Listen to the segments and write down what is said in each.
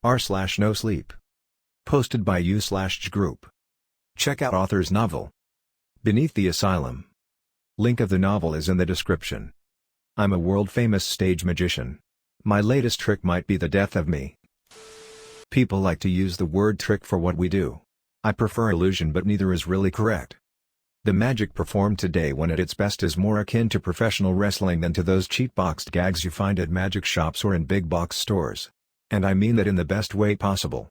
r/Nosleep. Posted by u/Jgrupe. Check out author's novel, Beneath the Asylum. Link of the novel is in the description. I'm a world-famous stage magician. My latest trick might be the death of me. People like to use the word trick for what we do. I prefer illusion, but neither is really correct. The magic performed today, when at its best, is more akin to professional wrestling than to those cheap boxed gags you find at magic shops or in big box stores. And I mean that in the best way possible.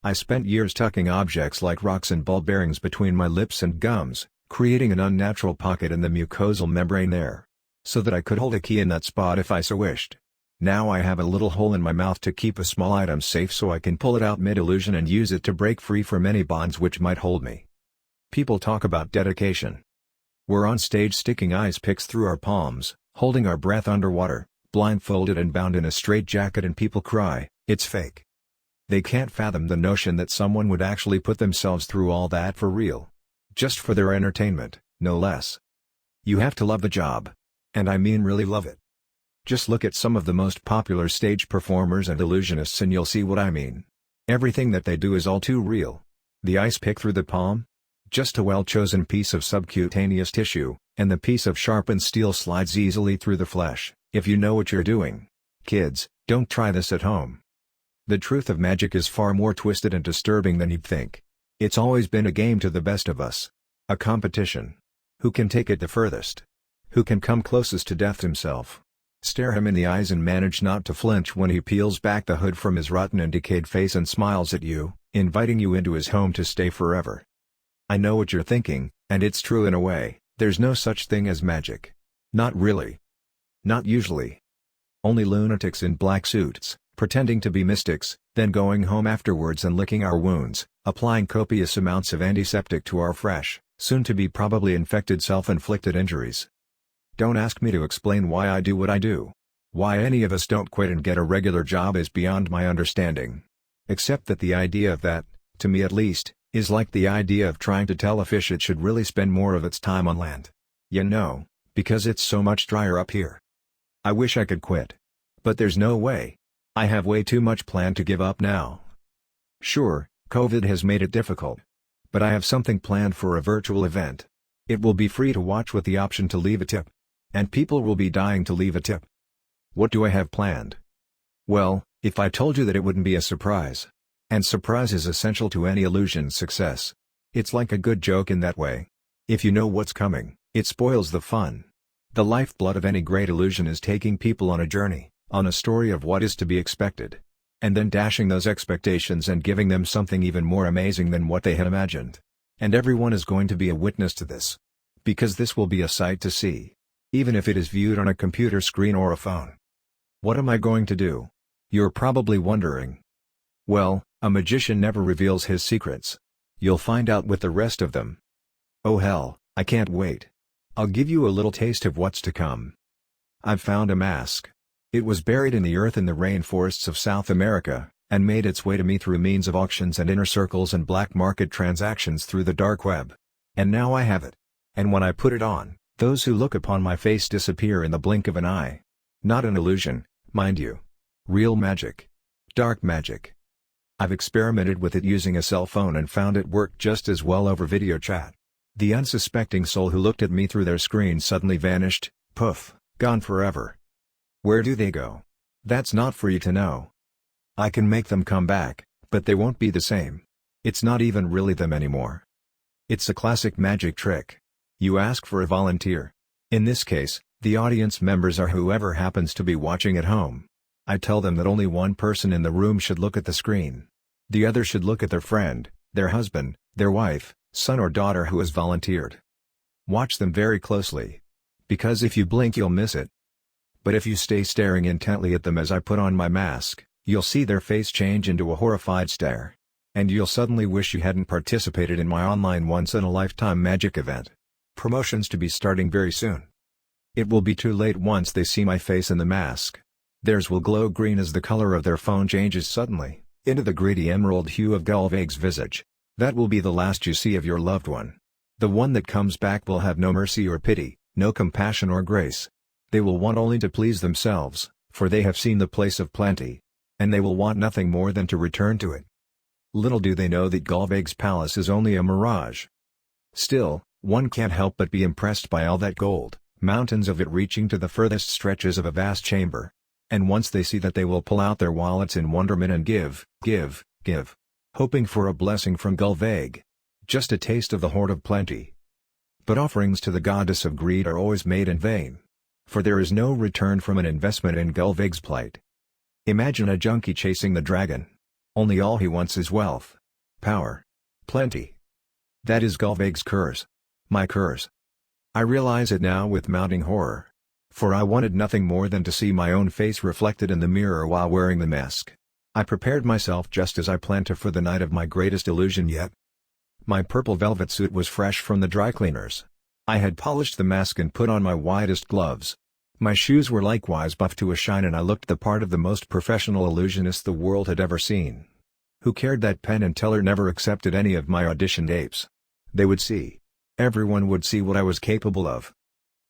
I spent years tucking objects like rocks and ball bearings between my lips and gums, creating an unnatural pocket in the mucosal membrane there, so that I could hold a key in that spot if I so wished. Now I have a little hole in my mouth to keep a small item safe, so I can pull it out mid-illusion and use it to break free from any bonds which might hold me. People talk about dedication. We're on stage sticking ice picks through our palms, holding our breath underwater, blindfolded and bound in a straitjacket, and people cry, "It's fake." They can't fathom the notion that someone would actually put themselves through all that for real. Just for their entertainment, no less. You have to love the job. And I mean really love it. Just look at some of the most popular stage performers and illusionists and you'll see what I mean. Everything that they do is all too real. The ice pick through the palm? Just a well-chosen piece of subcutaneous tissue, and the piece of sharpened steel slides easily through the flesh, if you know what you're doing. Kids, don't try this at home. The truth of magic is far more twisted and disturbing than you'd think. It's always been a game to the best of us. A competition. Who can take it the furthest? Who can come closest to death himself? Stare him in the eyes and manage not to flinch when he peels back the hood from his rotten and decayed face and smiles at you, inviting you into his home to stay forever. I know what you're thinking, and it's true in a way. There's no such thing as magic. Not really. Not usually. Only lunatics in black suits, pretending to be mystics, then going home afterwards and licking our wounds, applying copious amounts of antiseptic to our fresh, soon-to-be probably infected self-inflicted injuries. Don't ask me to explain why I do what I do. Why any of us don't quit and get a regular job is beyond my understanding. Except that the idea of that, to me at least, is like the idea of trying to tell a fish it should really spend more of its time on land. You know, because it's so much drier up here. I wish I could quit. But there's no way. I have way too much planned to give up now. Sure, COVID has made it difficult. But I have something planned for a virtual event. It will be free to watch with the option to leave a tip. And people will be dying to leave a tip. What do I have planned? Well, if I told you that, it wouldn't be a surprise. And surprise is essential to any illusion's success. It's like a good joke in that way. If you know what's coming, it spoils the fun. The lifeblood of any great illusion is taking people on a journey, on a story of what is to be expected. And then dashing those expectations and giving them something even more amazing than what they had imagined. And everyone is going to be a witness to this. Because this will be a sight to see. Even if it is viewed on a computer screen or a phone. What am I going to do? You're probably wondering. Well, a magician never reveals his secrets. You'll find out with the rest of them. Oh hell, I can't wait. I'll give you a little taste of what's to come. I've found a mask. It was buried in the earth in the rainforests of South America, and made its way to me through means of auctions and inner circles and black market transactions through the dark web. And now I have it. And when I put it on, those who look upon my face disappear in the blink of an eye. Not an illusion, mind you. Real magic. Dark magic. I've experimented with it using a cell phone and found it worked just as well over video chat. The unsuspecting soul who looked at me through their screen suddenly vanished, poof, gone forever. Where do they go? That's not for you to know. I can make them come back, but they won't be the same. It's not even really them anymore. It's a classic magic trick. You ask for a volunteer. In this case, the audience members are whoever happens to be watching at home. I tell them that only one person in the room should look at the screen. The other should look at their friend, their husband, their wife, son or daughter who has volunteered. Watch them very closely. Because if you blink you'll miss it. But if you stay staring intently at them as I put on my mask, you'll see their face change into a horrified stare. And you'll suddenly wish you hadn't participated in my online once-in-a-lifetime magic event. Promotions to be starting very soon. It will be too late once they see my face in the mask. Theirs will glow green as the color of their phone changes suddenly, into the gritty emerald hue of Gulveg's visage. That will be the last you see of your loved one. The one that comes back will have no mercy or pity, no compassion or grace. They will want only to please themselves, for they have seen the place of plenty. and they will want nothing more than to return to it. Little do they know that Gulveg's palace is only a mirage. Still, one can't help but be impressed by all that gold, mountains of it reaching to the furthest stretches of a vast chamber. And once they see that, they will pull out their wallets in wonderment and give, hoping for a blessing from Gulveg. Just a taste of the hoard of plenty. But offerings to the goddess of greed are always made in vain. For there is no return from an investment in Gulveg's plight. Imagine a junkie chasing the dragon. Only all he wants is wealth, power, plenty. That is Gulveg's curse. My curse. I realize it now with mounting horror. For I wanted nothing more than to see my own face reflected in the mirror while wearing the mask. I prepared myself just as I planned to for the night of my greatest illusion yet. My purple velvet suit was fresh from the dry cleaners. I had polished the mask and put on my whitest gloves. My shoes were likewise buffed to a shine, and I looked the part of the most professional illusionist the world had ever seen. Who cared that Penn and Teller never accepted any of my auditioned apes? They would see. Everyone would see what I was capable of.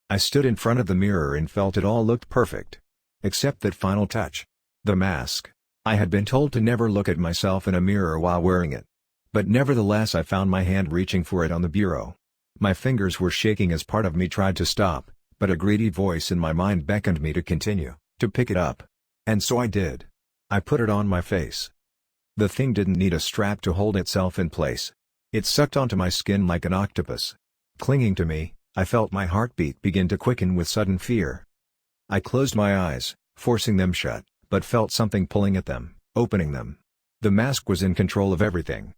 I stood in front of the mirror and felt it all looked perfect. Except that final touch. The mask. I had been told to never look at myself in a mirror while wearing it. But nevertheless I found my hand reaching for it on the bureau. My fingers were shaking as part of me tried to stop, but a greedy voice in my mind beckoned me to continue, to pick it up. And so I did. I put it on my face. The thing didn't need a strap to hold itself in place. It sucked onto my skin like an octopus. Clinging to me, I felt my heartbeat begin to quicken with sudden fear. I closed my eyes, forcing them shut, but felt something pulling at them, opening them. The mask was in control of everything.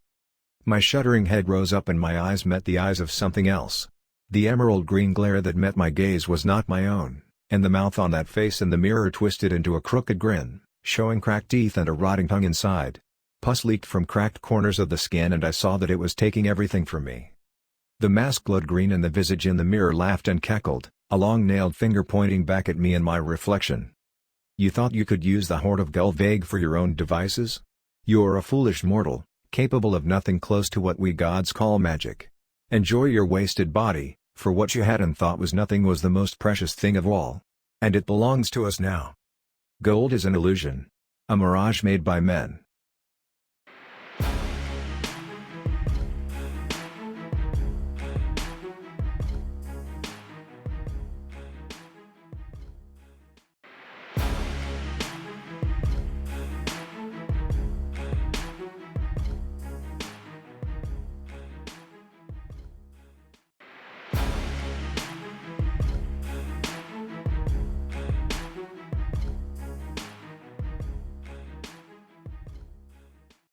My shuddering head rose up and my eyes met the eyes of something else. The emerald green glare that met my gaze was not my own, and the mouth on that face in the mirror twisted into a crooked grin, showing cracked teeth and a rotting tongue inside. Pus leaked from cracked corners of the skin, and I saw that it was taking everything from me. The mask glowed green and the visage in the mirror laughed and cackled, a long-nailed finger pointing back at me in my reflection. You thought you could use the hoard of Gulveg for your own devices? You are a foolish mortal, capable of nothing close to what we gods call magic. Enjoy your wasted body, for what you had and thought was nothing was the most precious thing of all. And it belongs to us now. Gold is an illusion. A mirage made by men.